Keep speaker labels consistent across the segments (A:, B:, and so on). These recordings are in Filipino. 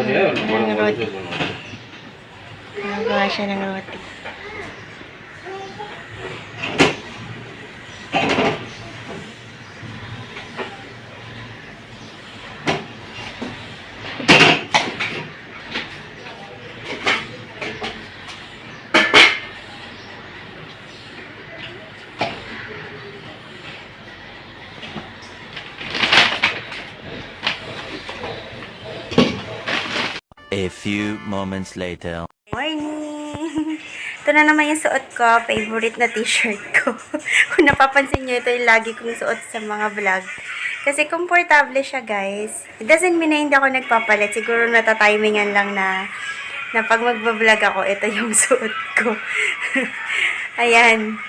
A: ng roti. Gumagawa siya ng roti.
B: A few moments later.
A: Morning! Ito na naman yung suot ko. Favorite na t-shirt ko. Kung napapansin nyo, ito yung lagi kong suot sa mga vlog. Kasi komportable siya, guys. It doesn't mean na hindi ako nagpapalit. Siguro natatimingan lang na pag magbablog ako, ito yung suot ko. Ayan.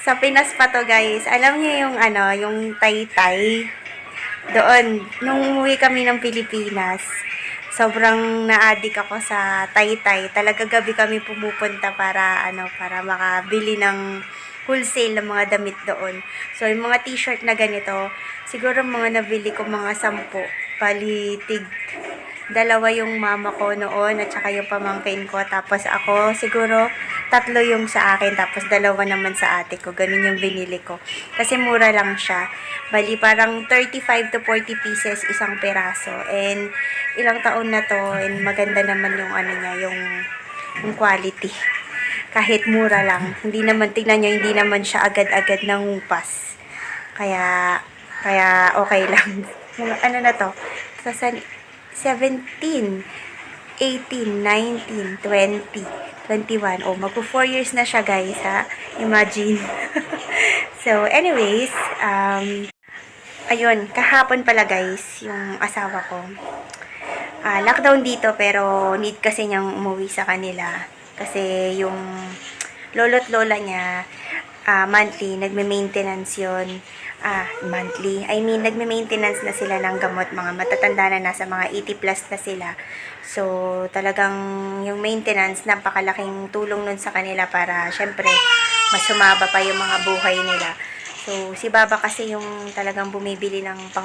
A: Sa Pinas pa to, guys. Alam niyo yung yung Taytay. Doon, nung umuwi kami ng Pilipinas, sobrang na-addict ako sa Taytay. Talaga gabi kami pumupunta para makabili ng wholesale ng mga damit doon. So, yung mga t-shirt na ganito, siguro mga nabili ko mga 10, palitig. Dalawa yung mama ko noon at saka yung pamangkin ko. Tapos ako, siguro 3 yung sa akin. Tapos 2 naman sa ate ko. Ganun yung binili ko. Kasi mura lang siya. Bali, parang 35 to 40 pieces isang peraso. And ilang taon na to. And maganda naman yung niya, yung quality. Kahit mura lang. Hindi naman, tingnan nyo, hindi naman siya agad-agad nangupas. Kaya okay lang. Ano na to? 17, 18, 19, 20, 21. Oh, magpo 4 years na siya, guys, ha? Imagine. So, anyways, ayun, kahapon pala, guys, yung asawa ko. Lockdown dito, pero need kasi niyang umuwi sa kanila. Kasi yung lolo't lola niya, monthly, nagme-maintenance yun. Monthly. I mean, nagme-maintenance na sila ng gamot. Mga matatanda na, nasa mga 80 plus na sila. So, talagang yung maintenance, napakalaking tulong nun sa kanila para, syempre, mas sumaba pa yung mga buhay nila. So, si Baba kasi yung talagang bumibili ng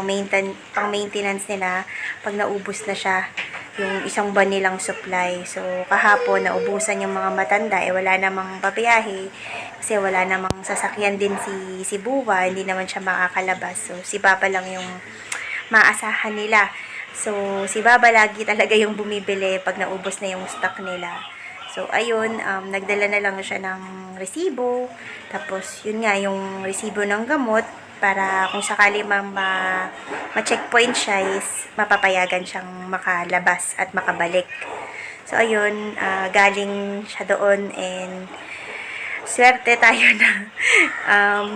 A: pang-maintenance nila pag naubos na siya yung isang buwan nilang supply. So, kahapon, naubusan yung mga matanda, wala namang pabiyahe, kasi wala namang sasakyan din si Buwa, hindi naman siya makakalabas. So, si Baba lang yung maasahan nila. So, si Baba lagi talaga yung bumibili pag naubos na yung stock nila. So, ayun, nagdala na lang siya ng resibo. Tapos, yun nga, yung resibo ng gamot, para kung sakali ma-checkpoint siya is mapapayagan siyang makalabas at makabalik. So, ayun, galing siya doon and swerte tayo na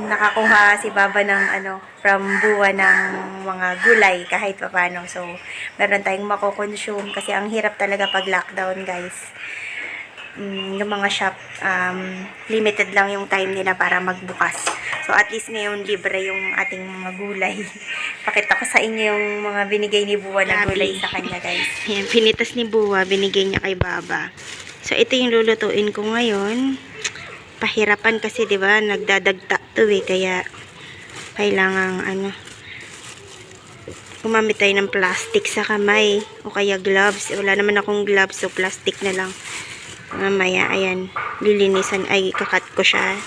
A: nakakuha si Baba ng from Buwa ng mga gulay kahit paano. So, meron tayong makukonsume kasi ang hirap talaga pag lockdown, guys. Yung mga shop, limited lang yung time nila para magbukas. So, at least ngayon, libre yung ating mga gulay. Pakita ko sa inyo yung mga binigay ni Buwa na gulay sa kanya, guys. Ayan, pinitas ni Buwa, binigay niya kay Baba. So, ito yung lulutuin ko ngayon. Pahirapan kasi, di ba, nagdadagta to kaya kailangan, gumamit tayo ng plastic sa kamay o kaya gloves. Wala naman akong gloves, so plastic na lang. Mamaya, ayan, kakat ko siya,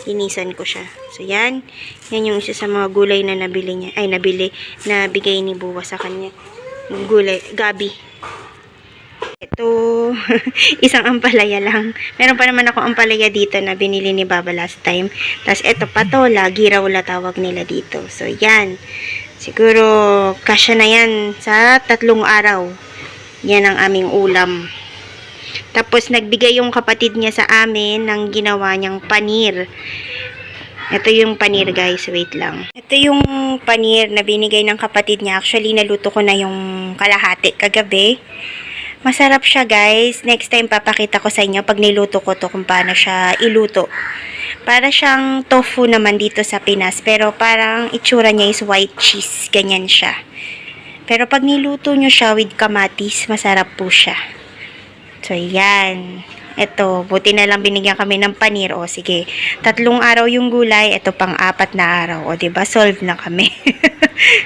A: linisan ko siya. So, yan yung isa sa mga gulay na nabigay ni Buwa sa kanya. Yung gulay, gabi. Ito, isang ampalaya lang. Meron pa naman ako ampalaya dito na binili ni Baba last time. Tapos, ito patola, girawla tawag nila dito. So, yan. Siguro, kasya na yan sa 3 araw. Yan ang aming ulam. Tapos, nagbigay yung kapatid niya sa amin ng ginawa niyang panir. Ito yung panir, guys. Wait lang. Ito yung panir na binigay ng kapatid niya. Actually, naluto ko na yung kalahati kagabi. Masarap siya, guys. Next time, papakita ko sa inyo pag niluto ko to kung paano siya iluto. Para siyang tofu naman dito sa Pinas. Pero parang itsura niya is white cheese. Ganyan siya. Pero pag niluto nyo siya with kamatis, masarap po siya. So, yan. Ito, buti na lang binigyan kami ng panir. O, sige. 3 araw yung gulay. Ito, pang 4 na araw. O, diba? Solve na kami.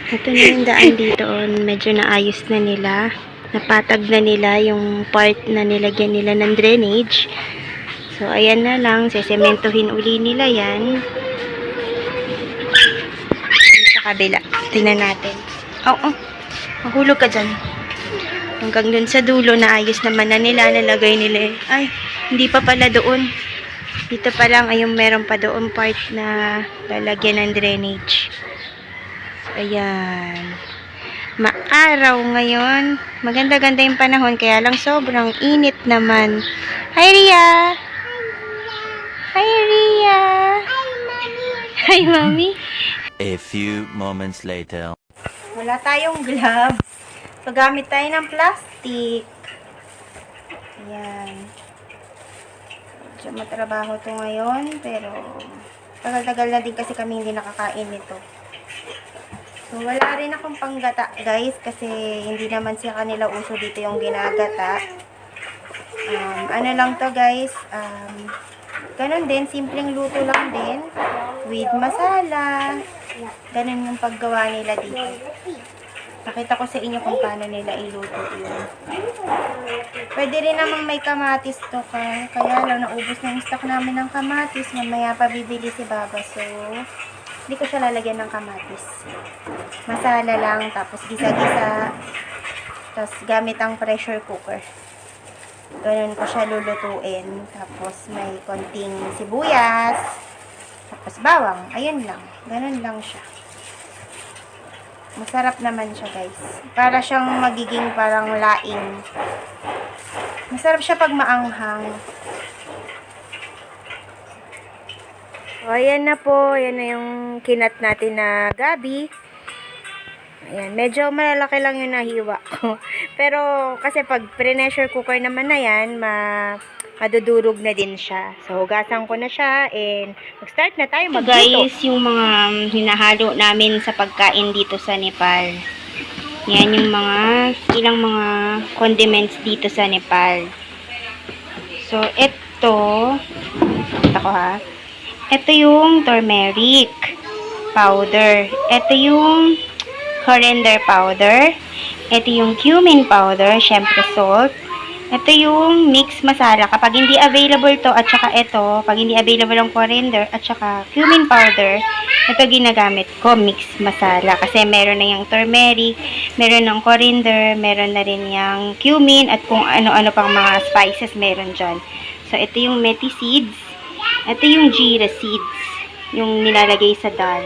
A: Ito na yung daan dito. Medyo naayos na nila. napatag na nila yung part na nilagyan nila ng drainage. So, ayan na lang. Sesementohin uli nila yan. Sa kabila. Tingnan natin. Oo. Mahulog ka dyan. Hanggang dun sa dulo, naayos naman na nila. Nalagay nila. Ay, hindi pa pala doon. Dito pa lang, ayun, meron pa doon part na lalagyan ng drainage. So, ayan. Maaraw ngayon. Maganda-ganda yung panahon, kaya lang sobrang init naman. Hi, Ria! Hi, Ria! Hi, Mami!
B: A few moments later.
A: Wala tayong gloves. So, gamit tayo ng plastic. Ayan. Medyo matrabaho to ngayon, pero tagal-tagal na din kasi kami hindi nakakain nito. So, wala rin akong panggata, guys, kasi hindi naman sa kanila uso dito yung ginagata. Ano lang to, guys, ganun din, simpleng luto lang din, with masala. Ganun yung paggawa nila dito. Nakita ko sa inyo kung paano nila iluto yun. Pwede rin namang may kamatis to, kaya lang naubos na yung stock namin ng kamatis. Mamaya pa bibili si Baba, so hindi ko siya lalagyan ng kamatis. Masala lang, tapos gisa-gisa, tapos gamit ang pressure cooker. Ganun ko siya lulutuin. Tapos may konting sibuyas, tapos bawang. Ayun lang. Ganun lang siya. Masarap naman siya, guys. Para siyang magiging parang laing. Masarap siya pag maanghang. O, ayan na po. Ayan na yung kinat natin na gabi. Ayan. Medyo malalaki lang yung nahiwa ko. Pero, kasi pag pre-pressure cooker naman na yan, madudurog na din siya. So, hugasan ko na siya and mag-start na tayo magluto. Guys, yung mga hinahalo namin sa pagkain dito sa Nepal. Yan yung ilang mga condiments dito sa Nepal. So, ito ko ha. Ito yung turmeric powder. Ito yung coriander powder. Ito yung cumin powder, syempre salt. Ito yung mixed masala. Kapag hindi available to, at saka ito, pag hindi available ang coriander, at saka cumin powder, ito ginagamit ko, mixed masala. Kasi meron na yung turmeric, meron ng coriander, meron na rin yung cumin, at kung ano-ano pang mga spices meron dyan. So, ito yung methi seeds. Ito yung jeera seeds, yung nilalagay sa dal.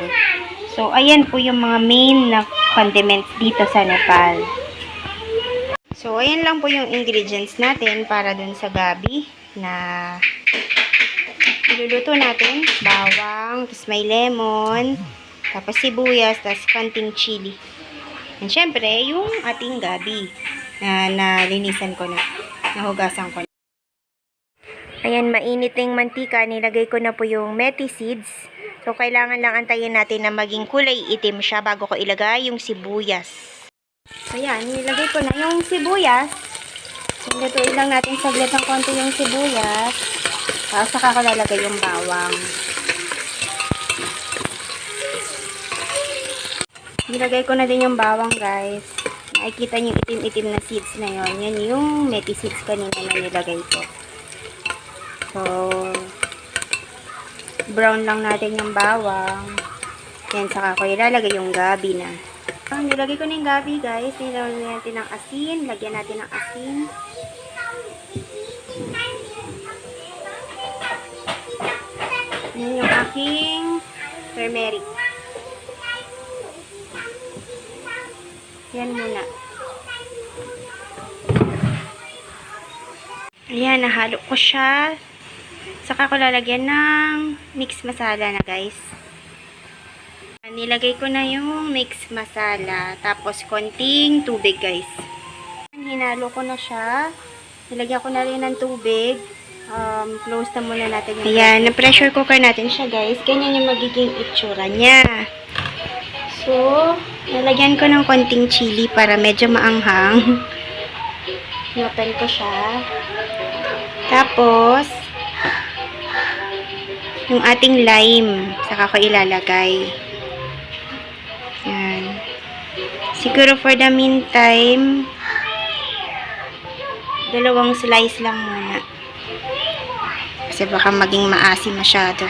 A: So, ayan po yung mga main na condiments dito sa Nepal. So, ayan lang po yung ingredients natin para dun sa gabi na iluluto natin. Bawang, tapos may lemon, tapos sibuyas, tapos konting chili. And syempre, yung ating gabi na nalinisan ko na, nahugasan ko na. Ayan, mainit na yung mantika. Nilagay ko na po yung methi seeds. So, kailangan lang antayin natin na maging kulay itim siya bago ko ilagay yung sibuyas. So, yan. Nilagay ko na yung sibuyas. Lutuin lang natin saglit ng konti yung sibuyas. Tapos, saka ko lalagay yung bawang. Nilagay ko na din yung bawang, guys. Nakikita niyo itim-itim na seeds na yon. Yan yung methi seeds kanina na nilagay ko. So, brown lang natin yung bawang. Yan, saka ko ilalagay yung gabi na. Nilagay ko na yung gabi, guys. Nilagay natin ng asin. Lagyan natin ng asin. Yan yung aking turmeric. Yan muna. Ayan, nahalo ko siya. Saka ko lalagyan ng mix masala na, guys. Nilagay ko na yung mix masala. Tapos, konting tubig, guys. Hinalo ko na siya. Nilagyan ko na rin ng tubig. Close na muna natin yung ayan, na-pressure cooker natin siya, guys. Ganyan yung magiging itsura niya. So, nilagyan ko ng konting chili para medyo maanghang. Inopen ko siya. Tapos, yung ating lime, saka ko ilalagay. Yan. Siguro for the meantime, Dalawang slice lang muna. Kasi baka maging maasim masyado.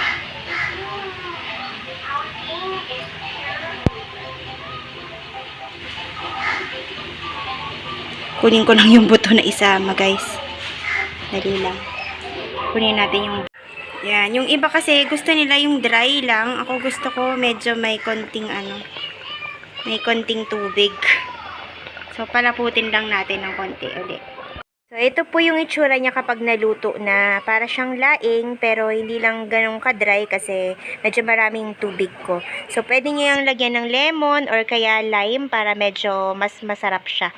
A: Kunin ko lang yung buto na isama, guys. Dali lang. Kunin natin yung... Yan. Yung iba kasi gusto nila yung dry lang. Ako gusto ko medyo may konting may konting tubig. So, palaputin lang natin ng konti ulit. So, ito po yung itsura niya kapag naluto na. Para siyang laing, pero hindi lang ganun ka-dry kasi medyo maraming tubig ko. So, pwede niyo yung lagyan ng lemon or kaya lime para medyo mas masarap siya.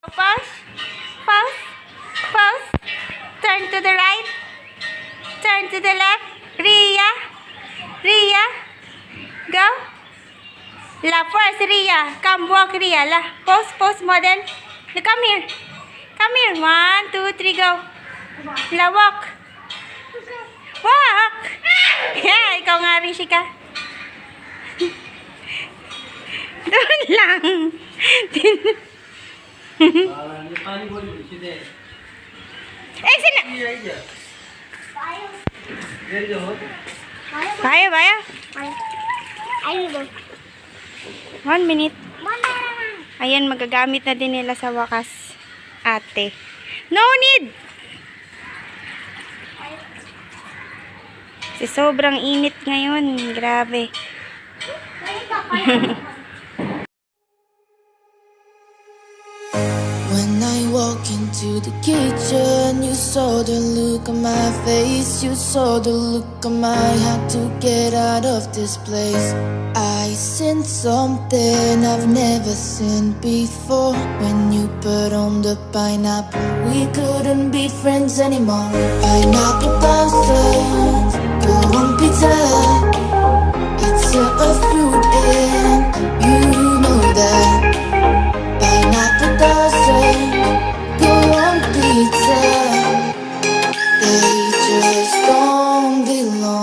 A: Pause, pause, pause, turn to the right, turn to the left, Ria, Ria, go, la first, Ria, come walk, Ria, la, pose, model, come here, 1, 2, 3, go, la walk, yeah, ikaw nga rin, Shika, doon lang, Baya. 1 minute. Ayan, magagamit na din nila sa wakas, ate. No need! Kasi sobrang init ngayon. Grabe.
C: When I walk into the kitchen, you saw the look on my face. You saw the look on my heart to get out of this place. I sensed something I've never seen before. When you put on the pineapple, we couldn't be friends anymore. Pineapple bouncers, go on pizza. It's a fruit and you know that. Pineapple doesn't go on pizza. They just don't belong.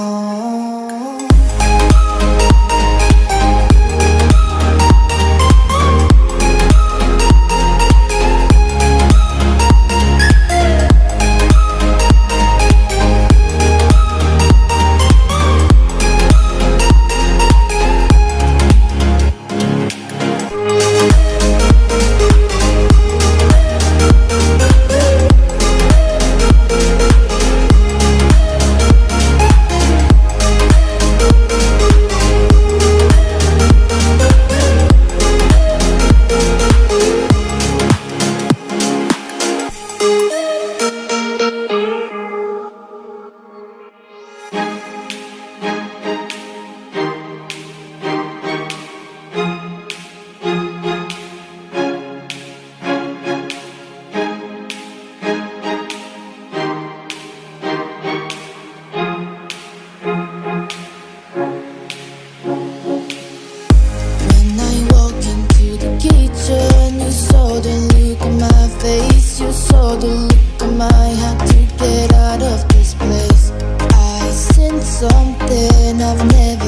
C: When I walk into the kitchen, you saw the look on my face. You saw the look on my heart to get out of this place. I sensed something I've never